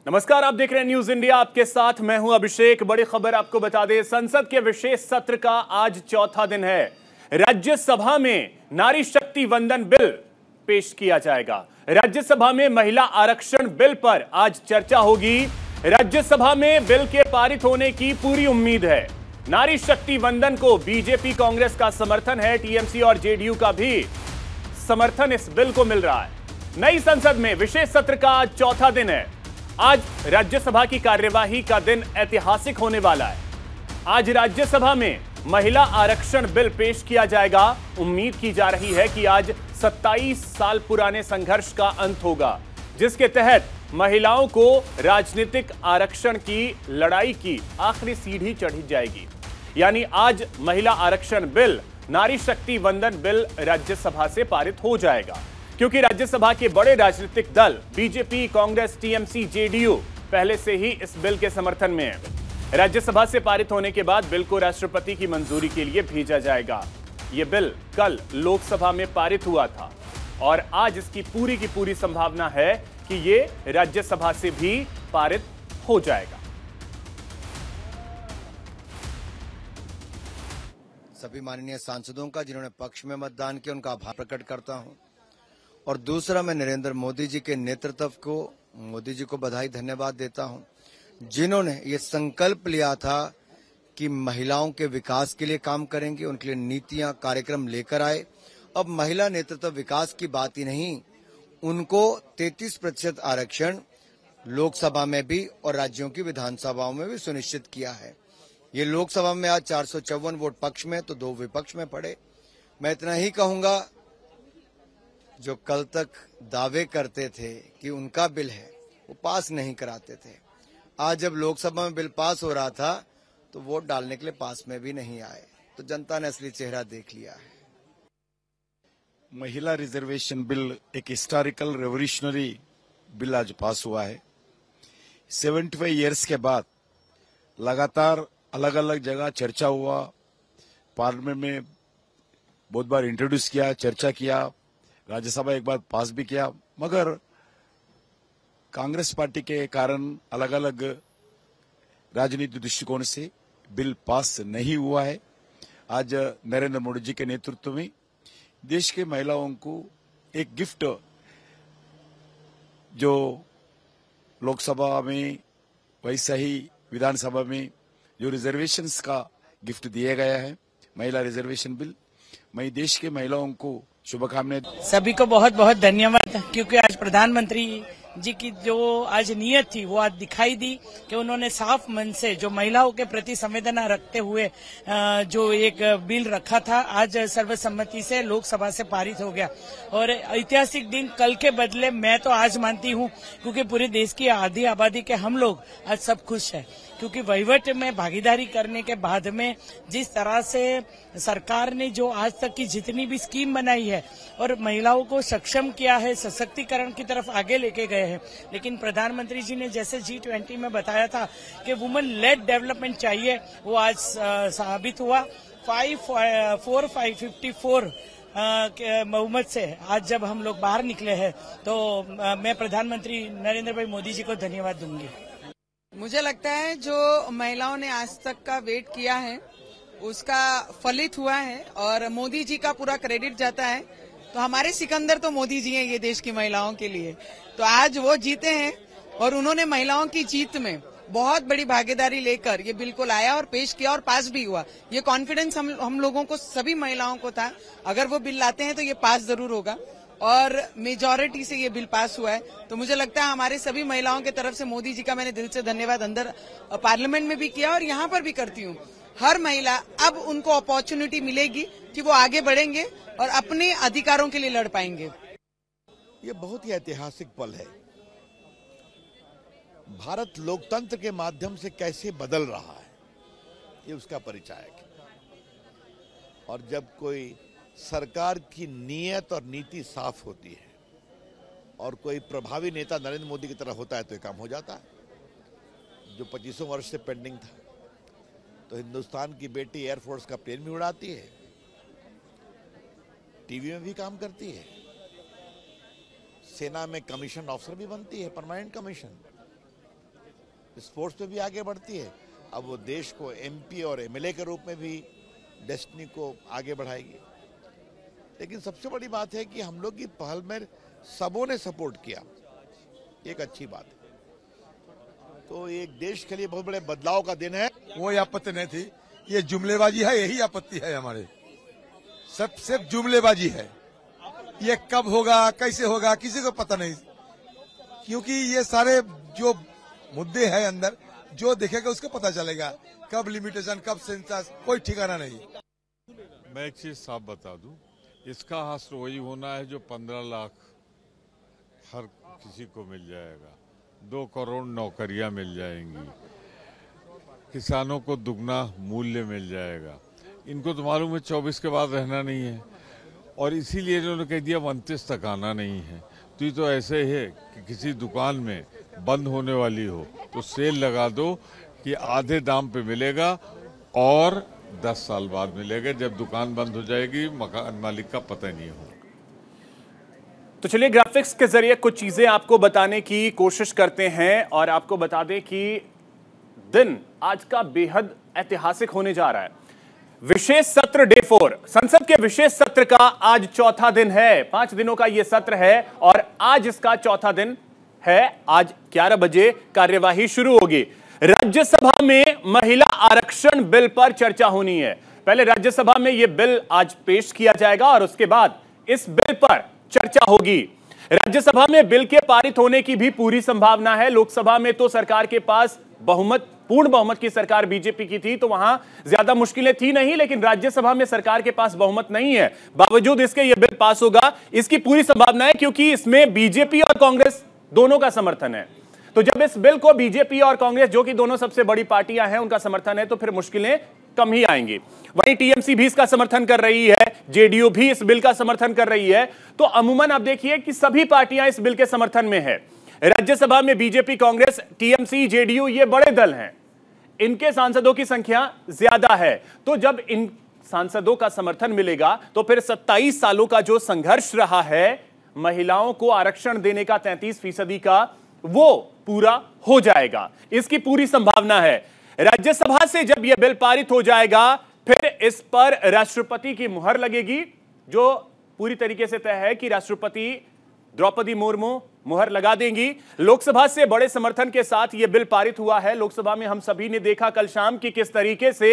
नमस्कार, आप देख रहे हैं न्यूज इंडिया। आपके साथ मैं हूं अभिषेक। बड़ी खबर आपको बता दें, संसद के विशेष सत्र का आज चौथा दिन है। राज्यसभा में नारी शक्ति वंदन बिल पेश किया जाएगा। राज्यसभा में महिला आरक्षण बिल पर आज चर्चा होगी। राज्यसभा में बिल के पारित होने की पूरी उम्मीद है। नारी शक्ति वंदन को बीजेपी कांग्रेस का समर्थन है, टीएमसी और जेडीयू का भी समर्थन इस बिल को मिल रहा है। नई संसद में विशेष सत्र का आज चौथा दिन है। आज राज्यसभा की कार्यवाही का दिन ऐतिहासिक होने वाला है। आज राज्यसभा में महिला आरक्षण बिल पेश किया जाएगा। उम्मीद की जा रही है कि आज 27 साल पुराने संघर्ष का अंत होगा, जिसके तहत महिलाओं को राजनीतिक आरक्षण की लड़ाई की आखिरी सीढ़ी चढ़ी जाएगी। यानी आज महिला आरक्षण बिल, नारी शक्ति वंदन बिल राज्यसभा से पारित हो जाएगा, क्योंकि राज्यसभा के बड़े राजनीतिक दल बीजेपी, कांग्रेस, टीएमसी, जेडीयू पहले से ही इस बिल के समर्थन में है। राज्यसभा से पारित होने के बाद बिल को राष्ट्रपति की मंजूरी के लिए भेजा जाएगा। यह बिल कल लोकसभा में पारित हुआ था और आज इसकी पूरी की पूरी संभावना है कि यह राज्यसभा से भी पारित हो जाएगा। सभी माननीय सांसदों का जिन्होंने पक्ष में मतदान किया, उनका आभार प्रकट करता हूं। और दूसरा, मैं नरेंद्र मोदी जी के नेतृत्व को, मोदी जी को बधाई धन्यवाद देता हूं, जिन्होंने ये संकल्प लिया था कि महिलाओं के विकास के लिए काम करेंगे, उनके लिए नीतियां, कार्यक्रम लेकर आए। अब महिला नेतृत्व विकास की बात ही नहीं, उनको 33% आरक्षण लोकसभा में भी और राज्यों की विधानसभाओं में भी सुनिश्चित किया है। ये लोकसभा में आज 454 वोट पक्ष में तो 2 विपक्ष में पड़े। मैं इतना ही कहूंगा, जो कल तक दावे करते थे कि उनका बिल है, वो पास नहीं कराते थे, आज जब लोकसभा में बिल पास हो रहा था तो वोट डालने के लिए पास में भी नहीं आए। तो जनता ने असली चेहरा देख लिया है। महिला रिजर्वेशन बिल एक हिस्टोरिकल रेवोल्यूशनरी बिल आज पास हुआ है। 75 इयर्स के बाद लगातार अलग अलग जगह चर्चा हुआ, पार्लियामेंट में बहुत बार इंट्रोड्यूस किया, चर्चा किया, राज्यसभा एक बार पास भी किया, मगर कांग्रेस पार्टी के कारण अलग अलग राजनीतिक दृष्टिकोण से बिल पास नहीं हुआ है। आज नरेंद्र मोदी जी के नेतृत्व में देश के महिलाओं को एक गिफ्ट, जो लोकसभा में वैसा ही विधानसभा में जो रिजर्वेशंस का गिफ्ट दिया गया है, महिला रिजर्वेशन बिल, मैं देश के महिलाओं को शुभकामनाएं। सभी को बहुत बहुत धन्यवाद, क्योंकि आज प्रधानमंत्री जी की जो आज नीयत थी वो आज दिखाई दी कि उन्होंने साफ मन से जो महिलाओं के प्रति संवेदना रखते हुए जो एक बिल रखा था, आज सर्वसम्मति से लोकसभा से पारित हो गया। और ऐतिहासिक दिन कल के बदले मैं तो आज मानती हूँ, क्योंकि पूरे देश की आधी आबादी के हम लोग आज सब खुश है, क्योंकि वहीवट में भागीदारी करने के बाद में जिस तरह से सरकार ने जो आज तक की जितनी भी स्कीम बनाई है और महिलाओं को सक्षम किया है, सशक्तिकरण की तरफ आगे लेके गए हैं। लेकिन प्रधानमंत्री जी ने जैसे G20 में बताया था कि वुमेन लेड डेवलपमेंट चाहिए, वो आज साबित हुआ। 554 बहुमत से आज जब हम लोग बाहर निकले हैं, तो मैं प्रधानमंत्री नरेंद्र भाई मोदी जी को धन्यवाद दूंगी। मुझे लगता है जो महिलाओं ने आज तक का वेट किया है उसका फलित हुआ है और मोदी जी का पूरा क्रेडिट जाता है। तो हमारे सिकंदर तो मोदी जी हैं ये देश की महिलाओं के लिए। तो आज वो जीते हैं और उन्होंने महिलाओं की जीत में बहुत बड़ी भागीदारी लेकर ये बिल को लाया और पेश किया और पास भी हुआ। ये कॉन्फिडेंस हम लोगों को, सभी महिलाओं को था, अगर वो बिल लाते हैं तो ये पास जरूर होगा और मेजॉरिटी से ये बिल पास हुआ है। तो मुझे लगता है हमारे सभी महिलाओं के तरफ से मोदी जी का मैंने दिल से धन्यवाद अंदर पार्लियामेंट में भी किया और यहाँ पर भी करती हूँ। हर महिला, अब उनको अपॉर्चुनिटी मिलेगी कि वो आगे बढ़ेंगे और अपने अधिकारों के लिए लड़ पाएंगे। ये बहुत ही ऐतिहासिक पल है। भारत लोकतंत्र के माध्यम से कैसे बदल रहा है, ये उसका परिचायक है। और जब कोई सरकार की नीयत और नीति साफ होती है और कोई प्रभावी नेता नरेंद्र मोदी की तरह होता है तो ये काम हो जाता है। जो 25 वर्ष से पेंडिंग था, तो हिंदुस्तान की बेटी एयरफोर्स का प्लेन भी उड़ाती है, टीवी में भी काम करती है, सेना में कमीशन ऑफिसर भी बनती है, परमानेंट कमीशन। स्पोर्ट्स में भी आगे बढ़ती है, अब वो देश को एमपी और एमएलए के रूप में भी डेस्टिनी को आगे बढ़ाएगी। लेकिन सबसे बड़ी बात है कि हम लोग की पहल में सबों ने सपोर्ट किया, एक अच्छी बात है। तो एक देश के लिए बहुत बड़े बदलाव का दिन है। कोई आपत्ति नहीं थी, ये जुमलेबाजी है, यही आपत्ति है हमारे। सब सिर्फ जुमलेबाजी है, ये कब होगा कैसे होगा किसी को पता नहीं, क्योंकि ये सारे जो मुद्दे हैं अंदर जो देखेगा उसको पता चलेगा, कब लिमिटेशन कब सेंसस कोई ठिकाना नहीं। मैं एक चीज साफ बता दूं, इसका हासिल वही होना है जो 15 लाख हर किसी को मिल जाएगा, 2 करोड़ नौकरियां मिल जाएंगी, किसानों को दुगना मूल्य मिल जाएगा। इनको तो मालूम है 24 के बाद रहना नहीं है, और इसीलिए इन्होंने कह दिया 29 तक आना नहीं है। तो ये तो ऐसे है कि किसी दुकान में बंद होने वाली हो तो सेल लगा दो कि आधे दाम पे मिलेगा, और 10 साल बाद मिलेगा, जब दुकान बंद हो जाएगी मकान मालिक का पता नहीं हो। तो चलिए ग्राफिक्स के जरिए कुछ चीजें आपको बताने की कोशिश करते हैं, और आपको बता दें कि दिन आज का बेहद ऐतिहासिक होने जा रहा है। विशेष सत्र डे 4, संसद के विशेष सत्र का आज चौथा दिन है। 5 दिनों का यह सत्र है और आज इसका चौथा दिन है। आज 11 बजे कार्यवाही शुरू होगी। राज्यसभा में महिला आरक्षण बिल पर चर्चा होनी है। पहले राज्यसभा में यह बिल आज पेश किया जाएगा और उसके बाद इस बिल पर चर्चा होगी। राज्यसभा में बिल के पारित होने की भी पूरी संभावना है। लोकसभा में तो सरकार के पास पूर्ण बहुमत की सरकार बीजेपी की थी, तो वहां ज्यादा मुश्किलें थी नहीं, लेकिन राज्यसभा में सरकार के पास बहुमत नहीं है। बावजूद इसके यह बिल पास होगा, इसकी पूरी संभावना है, क्योंकि इसमें बीजेपी और कांग्रेस दोनों का समर्थन है। तो जब इस बिल को बीजेपी और कांग्रेस, जो कि दोनों सबसे बड़ी पार्टियां हैं, उनका समर्थन है, तो फिर मुश्किलें कम ही आएंगी। वहीं टीएमसी भी इसका समर्थन कर रही है, जेडीयू भी इस बिल का समर्थन कर रही है। तो अमूमन आप देखिए कि सभी पार्टियां इस बिल के समर्थन में है। राज्यसभा में बीजेपी, कांग्रेस, टीएमसी, जेडीयू ये बड़े दल हैं, इनके सांसदों की संख्या ज्यादा है। तो जब इन सांसदों का समर्थन मिलेगा तो फिर 27 सालों का जो संघर्ष रहा है महिलाओं को आरक्षण देने का 33% का, वो पूरा हो जाएगा। इसकी पूरी संभावना है। राज्यसभा से जब यह बिल पारित हो जाएगा फिर इस पर राष्ट्रपति की मुहर लगेगी, जो पूरी तरीके से तय है कि राष्ट्रपति द्रौपदी मुर्मू मुहर लगा देंगी। लोकसभा से बड़े समर्थन के साथ यह बिल पारित हुआ है। लोकसभा में हम सभी ने देखा कल शाम की किस तरीके से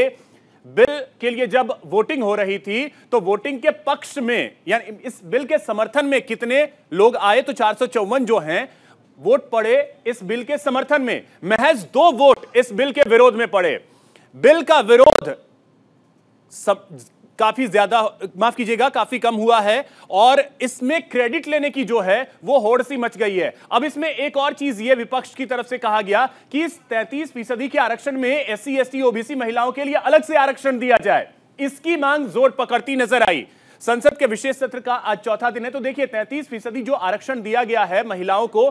बिल के लिए जब वोटिंग हो रही थी तो वोटिंग के पक्ष में, यानी इस बिल के समर्थन में कितने लोग आए, तो 454 जो हैं वोट पड़े इस बिल के समर्थन में। महज 2 वोट इस बिल के विरोध में पड़े। बिल का विरोध काफी ज्यादा, माफ कीजिएगा, काफी कम हुआ है, और इसमें क्रेडिट लेने की जो है वो होड़ सी मच गई है। अब इसमें एक और चीज ये विपक्ष की तरफ से कहा गया कि इस 33% के आरक्षण में एससी, एसटी, ओबीसी महिलाओं के लिए अलग से आरक्षण दिया जाए। इसकी मांग जोर पकड़ती नजर आई। संसद के विशेष सत्र का आज चौथा दिन है, तो देखिए 33% जो आरक्षण दिया गया है महिलाओं को,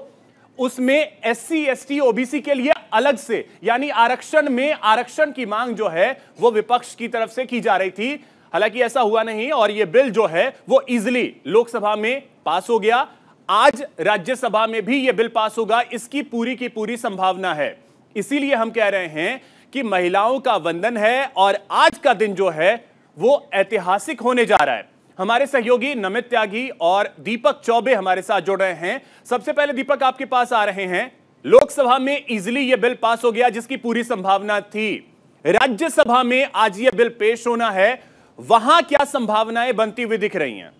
उसमें एससी, एसटी, ओबीसी के लिए अलग से, यानी आरक्षण में आरक्षण की मांग जो है वो विपक्ष की तरफ से की जा रही थी। हालांकि ऐसा हुआ नहीं और यह बिल जो है वो इजीली लोकसभा में पास हो गया। आज राज्यसभा में भी यह बिल पास होगा, इसकी पूरी की पूरी संभावना है। इसीलिए हम कह रहे हैं कि महिलाओं का वंदन है और आज का दिन जो है वो ऐतिहासिक होने जा रहा है। हमारे सहयोगी नमित त्यागी और दीपक चौबे हमारे साथ जुड़ रहे हैं। सबसे पहले दीपक, आपके पास आ रहे हैं। लोकसभा में इजीली यह बिल पास हो गया जिसकी पूरी संभावना थी। राज्यसभा में आज यह बिल पेश होना है, वहां क्या संभावनाएं बनती हुई दिख रही हैं?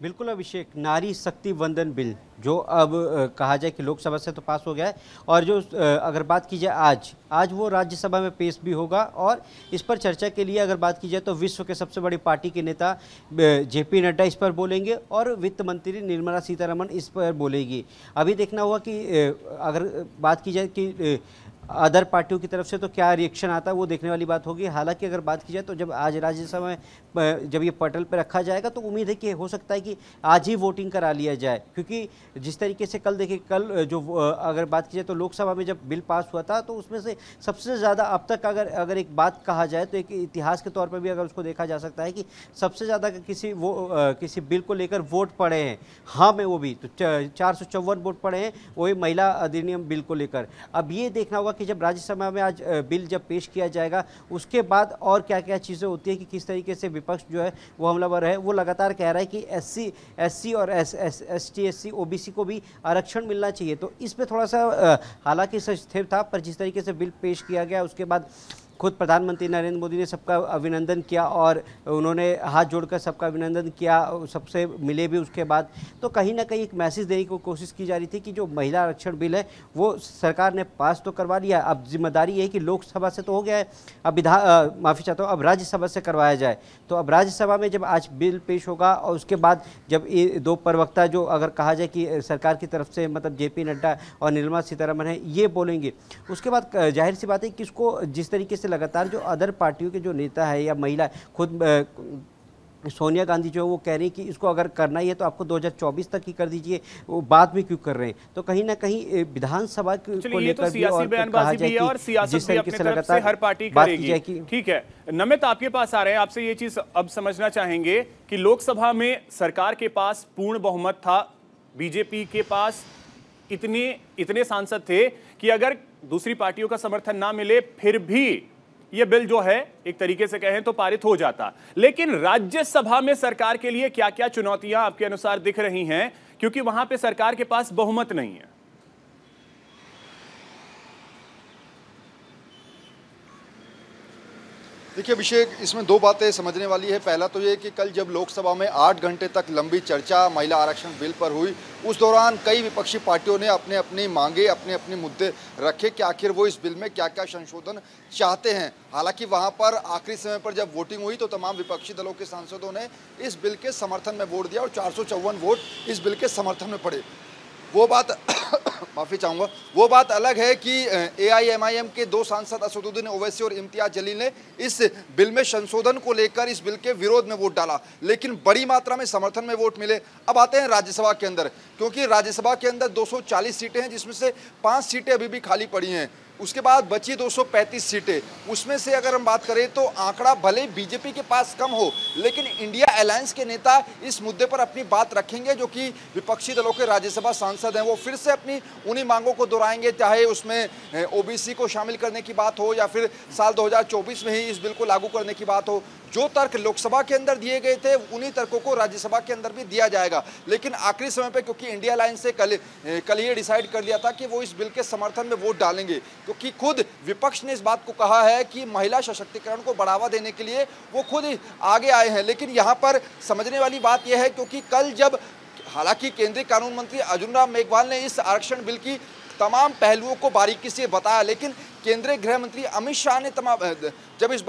बिल्कुल अभिषेक, नारी शक्ति वंदन बिल जो अब कहा जाए कि लोकसभा से तो पास हो गया है, और जो अगर बात की जाए आज वो राज्यसभा में पेश भी होगा, और इस पर चर्चा के लिए अगर बात की जाए तो विश्व के सबसे बड़ी पार्टी के नेता जेपी नड्डा इस पर बोलेंगे और वित्त मंत्री निर्मला सीतारमण इस पर बोलेगी। अभी देखना होगा कि अगर बात की जाए कि अदर पार्टियों की तरफ से तो क्या रिएक्शन आता है वो देखने वाली बात होगी। हालांकि अगर बात की जाए तो जब आज राज्यसभा में जब ये पटल पर रखा जाएगा तो उम्मीद है कि हो सकता है कि आज ही वोटिंग करा लिया जाए, क्योंकि जिस तरीके से कल देखिए, कल जो अगर बात की जाए तो लोकसभा में जब बिल पास हुआ था तो उसमें से सबसे ज़्यादा अब तक अगर एक बात कहा जाए तो एक इतिहास के तौर पर भी अगर उसको देखा जा सकता है कि सबसे ज़्यादा किसी बिल को लेकर वोट पड़े हैं, हाँ में वो भी तो 454 वोट पड़े हैं वही महिला अधिनियम बिल को लेकर। अब ये देखना होगा कि जब राज्यसभा में आज बिल जब पेश किया जाएगा उसके बाद और क्या क्या चीज़ें होती है कि किस तरीके से विपक्ष जो है वो हमलावर है। वो लगातार कह रहा है कि एससी और एसटी एससी ओबीसी को भी आरक्षण मिलना चाहिए, तो इस पे थोड़ा सा हालांकि स्थिर था, पर जिस तरीके से बिल पेश किया गया उसके बाद खुद प्रधानमंत्री नरेंद्र मोदी ने सबका अभिनंदन किया और उन्होंने हाथ जोड़कर सबका अभिनंदन किया, सबसे मिले भी उसके बाद, तो कहीं ना कहीं एक मैसेज देने की कोशिश की जा रही थी कि जो महिला आरक्षण बिल है वो सरकार ने पास तो करवा लिया, अब जिम्मेदारी है कि लोकसभा से तो हो गया है, अब माफ़ी चाहता हूँ, अब राज्यसभा से करवाया जाए। तो अब राज्यसभा में जब आज बिल पेश होगा और उसके बाद जब ये दो प्रवक्ता जो अगर कहा जाए कि सरकार की तरफ से मतलब जेपी नड्डा और निर्मला सीतारमण है ये बोलेंगे, उसके बाद जाहिर सी बात है कि इसको जिस तरीके से लगातार जो अदर पार्टियों के जो नेता है या महिला, खुद सोनिया गांधी जो है वो कह रही है कि इसको अगर करना ही है तो आपको 2024 तक ही कर दीजिए, वो बाद में क्यों कर रहे हैं। तो कहीं ना कहीं विधानसभा को लेकर भी और कहा जाए कि जिस तरीके से लगातार हर पार्टी करेगी। ठीक है, नमित आपके पास आ रहे हैं, आपसे ये चीज अब समझना चाहेंगे कि लोकसभा में सरकार के पास पूर्ण बहुमत था, बीजेपी के पास इतने सांसद थे कि अगर दूसरी पार्टियों का समर्थन ना मिले फिर भी यह बिल जो है एक तरीके से कहें तो पारित हो जाता। लेकिन राज्यसभा में सरकार के लिए क्या क्या चुनौतियां आपके अनुसार दिख रही हैं, क्योंकि वहां पे सरकार के पास बहुमत नहीं है? देखिए अभिषेक, इसमें दो बातें समझने वाली है। पहला तो ये कि कल जब लोकसभा में 8 घंटे तक लंबी चर्चा महिला आरक्षण बिल पर हुई, उस दौरान कई विपक्षी पार्टियों ने अपने अपनी मांगे, अपने अपने मुद्दे रखे कि आखिर वो इस बिल में क्या क्या संशोधन चाहते हैं। हालांकि वहां पर आखिरी समय पर जब वोटिंग हुई तो तमाम विपक्षी दलों के सांसदों ने इस बिल के समर्थन में वोट दिया और 454 वोट इस बिल के समर्थन में पड़े। वो बात माफ़ी चाहूँगा, वो बात अलग है कि एआईएमआईएम के 2 सांसद असदुद्दीन ओवैसी और इम्तियाज जलील ने इस बिल में संशोधन को लेकर इस बिल के विरोध में वोट डाला, लेकिन बड़ी मात्रा में समर्थन में वोट मिले। अब आते हैं राज्यसभा के अंदर, क्योंकि राज्यसभा के अंदर 240 सीटें हैं जिसमें से 5 सीटें अभी भी खाली पड़ी हैं। उसके बाद बची 235 सीटें, उसमें से अगर हम बात करें तो आंकड़ा भले बीजेपी के पास कम हो, लेकिन इंडिया अलायंस के नेता इस मुद्दे पर अपनी बात रखेंगे। जो कि विपक्षी दलों के राज्यसभा सांसद हैं वो फिर से अपनी उन्हीं मांगों को दोहराएंगे, चाहे उसमें ओबीसी को शामिल करने की बात हो या फिर साल 2024 में ही इस बिल को लागू करने की बात हो। जो तर्क लोकसभा के अंदर दिए गए थे उन्हीं तर्कों को राज्यसभा के अंदर भी दिया जाएगा। लेकिन आखिरी समय पे, क्योंकि इंडिया अलायंस से कल ये डिसाइड कर लिया था कि वो इस बिल के समर्थन में वोट डालेंगे, क्योंकि खुद विपक्ष ने इस बात को कहा है कि महिला सशक्तिकरण को बढ़ावा देने के लिए वो खुद आगे आए हैं। लेकिन यहाँ पर समझने वाली बात यह है, क्योंकि कल जब हालांकि केंद्रीय कानून मंत्री अर्जुन राम मेघवाल ने इस आरक्षण बिल की तमाम पहलुओं को बारीकी से बताया, लेकिन केंद्रीय गृह मंत्री अमित शाह ने जब इस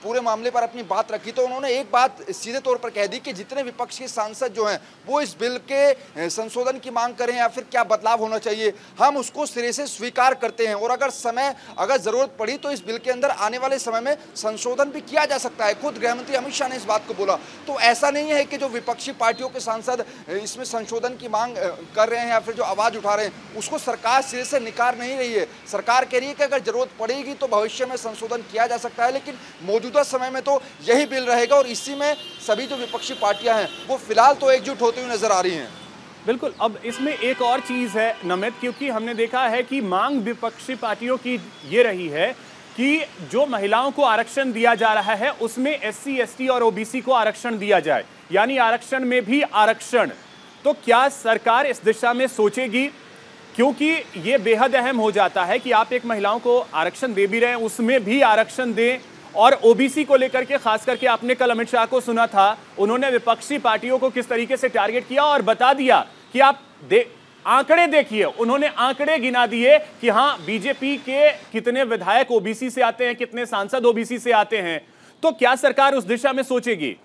पूरे मामले पर अपनी बात रखी तो उन्होंने एक बात सीधे तौर पर कह दी कि जितने विपक्ष के सांसद जो हैं वो इस बिल के संशोधन की मांग करें या फिर क्या बदलाव होना चाहिए, हम उसको सिरे से स्वीकार करते हैं और अगर जरूरत पड़ी तो इस बिल के अंदर आने वाले समय में संशोधन भी किया जा सकता है। खुद गृह मंत्री अमित शाह ने इस बात को बोला। तो ऐसा नहीं है कि जो विपक्षी पार्टियों के सांसद इसमें संशोधन की मांग कर रहे हैं या फिर जो आवाज उठा रहे हैं उसको सरकार सिरे से निकार नहीं रही है। सरकार कह रही है कि अगर जरूरत पड़ेगी तो भविष्य में संशोधन किया जा सकता है, लेकिन मौजूदा समय में तो यही बिल रहेगा और इसी में सभी जो विपक्षी पार्टियां हैं वो फिलहाल तो एकजुट होती हुई नजर आ रही हैं। बिल्कुल। अब इसमें एक और चीज है नमित, क्योंकि हमने देखा है कि मांग विपक्षी पार्टियों की ये रही है कि जो महिलाओं को आरक्षण दिया जा रहा है उसमें एससी, एसटी और ओबीसी को आरक्षण दिया जाए, यानी आरक्षण में भी आरक्षण। तो क्या सरकार इस दिशा में सोचेगी, क्योंकि ये बेहद अहम हो जाता है कि आप एक महिलाओं को आरक्षण दे भी रहे हैं उसमें भी आरक्षण दें। और ओबीसी को लेकर के खास करके आपने कल अमित शाह को सुना था, उन्होंने विपक्षी पार्टियों को किस तरीके से टारगेट किया और बता दिया कि आप आंकड़े देखिए। उन्होंने आंकड़े गिना दिए कि हाँ बीजेपी के कितने विधायक ओबीसी से आते हैं, कितने सांसद ओबीसी से आते हैं। तो क्या सरकार उस दिशा में सोचेगी?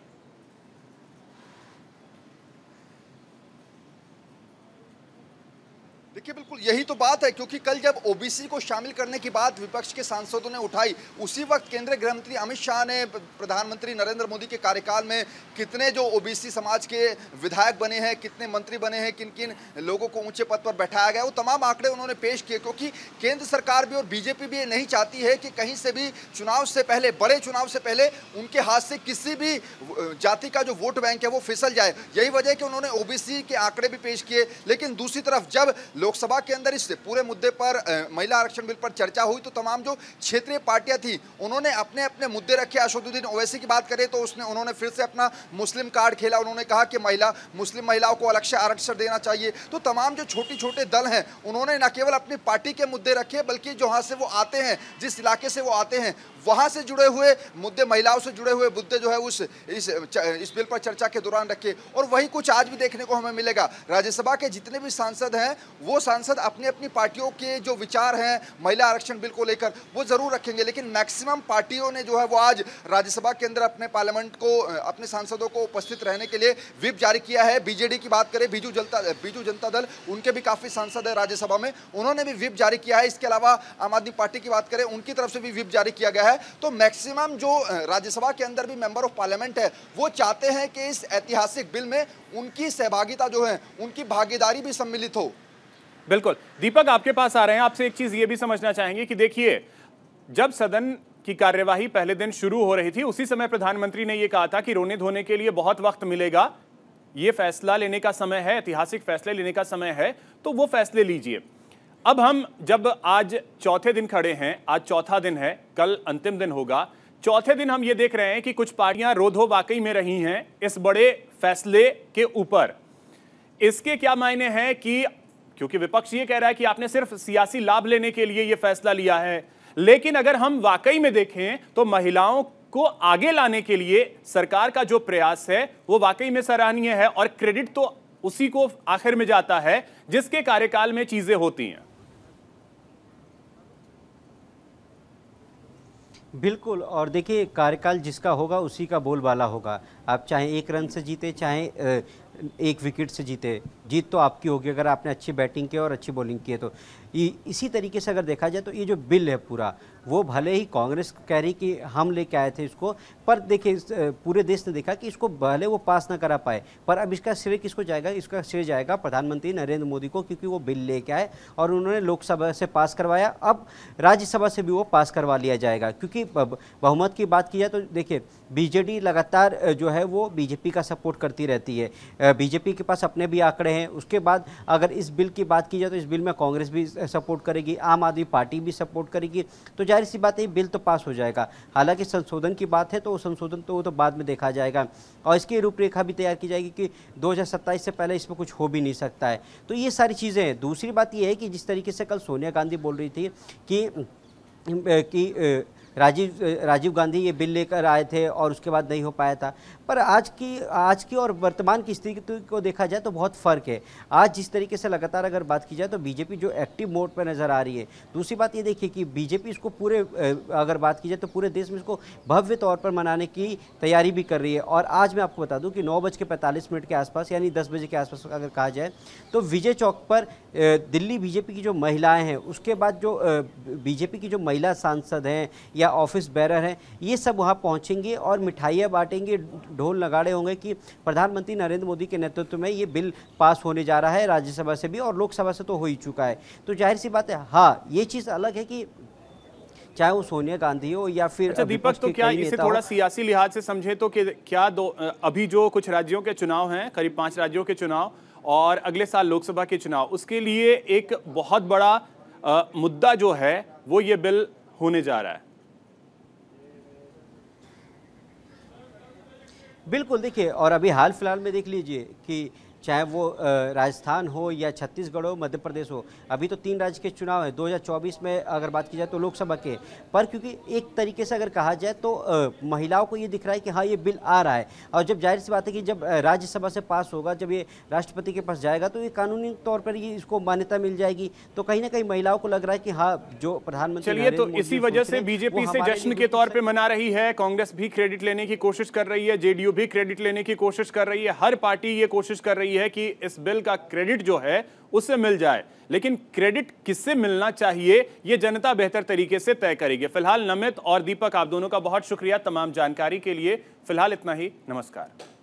देखिए बिल्कुल यही तो बात है, क्योंकि कल जब ओबीसी को शामिल करने की बात विपक्ष के सांसदों ने उठाई, उसी वक्त केंद्रीय गृह मंत्री अमित शाह ने प्रधानमंत्री नरेंद्र मोदी के कार्यकाल में कितने जो ओबीसी समाज के विधायक बने हैं, कितने मंत्री बने हैं, किन किन लोगों को ऊंचे पद पर बैठाया गया, वो तमाम आंकड़े उन्होंने पेश किए। क्योंकि केंद्र सरकार भी और बीजेपी भी ये नहीं चाहती है कि कहीं से भी चुनाव से पहले, बड़े चुनाव से पहले उनके हाथ से किसी भी जाति का जो वोट बैंक है वो फिसल जाए। यही वजह है कि उन्होंने ओबीसी के आंकड़े भी पेश किए। लेकिन दूसरी तरफ जब लोकसभा के अंदर इस पूरे मुद्दे पर महिला आरक्षण बिल पर चर्चा हुई तो तमाम जो क्षेत्रीय पार्टियां थी उन्होंने अपने अपने मुद्दे रखे। असदुद्दीन ओवैसी की बात करें तो उन्होंने फिर से अपना मुस्लिम कार्ड खेला। उन्होंने कहा कि मुस्लिम महिलाओं को अलग से आरक्षण देना चाहिए। तो तमाम जो छोटे छोटे दल हैं उन्होंने न केवल अपनी पार्टी के मुद्दे रखे, बल्कि जहां से वो आते हैं, जिस इलाके से वो आते हैं, वहां से जुड़े हुए मुद्दे, महिलाओं से जुड़े हुए मुद्दे जो है इस बिल पर चर्चा के दौरान रखे। और वही कुछ आज भी देखने को हमें मिलेगा। राज्यसभा के जितने भी सांसद हैं वो सांसद अपनी अपनी पार्टियों के जो विचार हैं महिला आरक्षण बिल को लेकर वो जरूर रखेंगे, लेकिन मैक्सिमम पार्टियों ने जो है वो आज राज्यसभा के अंदर अपने पार्लियामेंट को, अपने सांसदों को उपस्थित रहने के लिए व्हिप जारी किया है। बीजेडी की बात करें, बीजू जनता दल, उनके भी काफी सांसद है राज्यसभा में, उन्होंने भी व्हिप जारी किया है। इसके अलावा आम आदमी पार्टी की बात करें, उनकी तरफ से भी व्हिप जारी किया गया है। तो मैक्सिमम जो राज्यसभा के अंदर भी मेंबर ऑफ पार्लियामेंट है वो चाहते हैं कि इस ऐतिहासिक बिल में उनकी सहभागिता जो है, उनकी भागीदारी भी सम्मिलित हो। बिल्कुल। दीपक आपके पास आ रहे हैं, आपसे एक चीज ये भी समझना चाहेंगे कि देखिए, जब सदन की कार्यवाही पहले दिन शुरू हो रही थी उसी समय प्रधानमंत्री ने यह कहा था कि रोने धोने के लिए बहुत वक्त मिलेगा, यह फैसला लेने का समय है, ऐतिहासिक फैसले लेने का समय है, तो वो फैसले लीजिए। अब हम जब आज चौथे दिन खड़े हैं, आज चौथा दिन है, कल अंतिम दिन होगा, चौथे दिन हम ये देख रहे हैं कि कुछ पार्टियां रोधो वाकई में रही हैं इस बड़े फैसले के ऊपर। इसके क्या मायने हैं कि क्योंकि विपक्ष ये कह रहा है कि आपने सिर्फ सियासी लाभ लेने के लिए ये फैसला लिया है, लेकिन अगर हम वाकई में देखें तो महिलाओं को आगे लाने के लिए सरकार का जो प्रयास है वो वाकई में सराहनीय है और क्रेडिट तो उसी को आखिर में जाता है जिसके कार्यकाल में चीजें होती हैं। बिल्कुल, और देखिए कार्यकाल जिसका होगा उसी का बोलबाला होगा। आप चाहे 1 रन से जीते, चाहे 1 विकेट से जीते, जीत तो आपकी होगी अगर आपने अच्छी बैटिंग की और अच्छी बॉलिंग की है। तो इसी तरीके से अगर देखा जाए तो ये जो बिल है पूरा, वो भले ही कांग्रेस कह रही कि हम लेके आए थे इसको, पर देखिए पूरे देश ने देखा कि इसको भले वो पास ना करा पाए, पर अब इसका श्रेय किसको जाएगा? इसका श्रेय जाएगा प्रधानमंत्री नरेंद्र मोदी को, क्योंकि वो बिल लेके आए और उन्होंने लोकसभा से पास करवाया। अब राज्यसभा से भी वो पास करवा लिया जाएगा, क्योंकि बहुमत की बात की जाए तो देखिए बीजेडी लगातार जो है वो बीजेपी का सपोर्ट करती रहती है। बीजेपी के पास अपने भी आंकड़े हैं। उसके बाद अगर इस बिल की बात की जाए तो इस बिल में कांग्रेस भी सपोर्ट करेगी, आम आदमी पार्टी भी सपोर्ट करेगी, तो जाहिर सी बात है बिल तो पास हो जाएगा। हालांकि संशोधन की बात है तो वो संशोधन तो वो तो बाद में देखा जाएगा और इसकी रूपरेखा भी तैयार की जाएगी कि 2027 से पहले इसमें कुछ हो भी नहीं सकता है। तो ये सारी चीज़ें हैं। दूसरी बात ये है कि जिस तरीके से कल सोनिया गांधी बोल रही थी कि राजीव गांधी ये बिल लेकर आए थे और उसके बाद नहीं हो पाया था, पर आज की और वर्तमान की स्थिति को देखा जाए तो बहुत फ़र्क है। आज जिस तरीके से लगातार अगर बात की जाए तो बीजेपी जो एक्टिव मोड पर नज़र आ रही है। दूसरी बात ये देखिए कि बीजेपी इसको पूरे अगर बात की जाए तो पूरे देश में इसको भव्य तौर पर मनाने की तैयारी भी कर रही है। और आज मैं आपको बता दूं कि 9:45 के आसपास, यानी 10 बजे के आसपास अगर कहा जाए तो विजय चौक पर दिल्ली बीजेपी की जो महिलाएँ हैं, उसके बाद जो बीजेपी की जो महिला सांसद हैं या ऑफिस बेरर हैं, ये सब वहाँ पहुँचेंगे और मिठाइयाँ बांटेंगे, ढोल नगाड़े होंगे कि प्रधानमंत्री नरेंद्र मोदी के नेतृत्व में ये बिल पास होने जा रहा है। राज्यसभा से भी और लोकसभा से तो हो ही चुका है। तो जाहिर सी बात है, हाँ ये चीज़ अलग है कि चाहे वो सोनिया गांधी हो या फिर अच्छा दीपक, तो क्या इसे थोड़ा सियासी लिहाज से समझे तो कि क्या अभी जो कुछ राज्यों के चुनाव हैं, करीब 5 राज्यों के चुनाव और अगले साल लोकसभा के चुनाव, उसके लिए एक बहुत बड़ा मुद्दा जो है वो ये बिल होने जा रहा है? बिल्कुल, देखिए, और अभी हाल फिलहाल में देख लीजिए कि चाहे वो राजस्थान हो या छत्तीसगढ़ हो, मध्य प्रदेश हो, अभी तो 3 राज्य के चुनाव है। 2024 में अगर बात की जाए तो लोकसभा के, पर क्योंकि एक तरीके से अगर कहा जाए तो महिलाओं को ये दिख रहा है कि हाँ ये बिल आ रहा है, और जब जाहिर सी बात है कि जब राज्यसभा से पास होगा, जब ये राष्ट्रपति के पास जाएगा तो ये कानूनी तौर पर ये इसको मान्यता मिल जाएगी। तो कहीं ना कहीं महिलाओं को लग रहा है कि हाँ जो प्रधानमंत्री, चलिए, तो इसी वजह से बीजेपी से जश्न के तौर पर मना रही है, कांग्रेस भी क्रेडिट लेने की कोशिश कर रही है, जेडीयू भी क्रेडिट लेने की कोशिश कर रही है, हर पार्टी ये कोशिश कर रही है है कि इस बिल का क्रेडिट जो है उसे मिल जाए, लेकिन क्रेडिट किससे मिलना चाहिए ये जनता बेहतर तरीके से तय करेगी। फिलहाल नमित और दीपक, आप दोनों का बहुत शुक्रिया तमाम जानकारी के लिए। फिलहाल इतना ही, नमस्कार।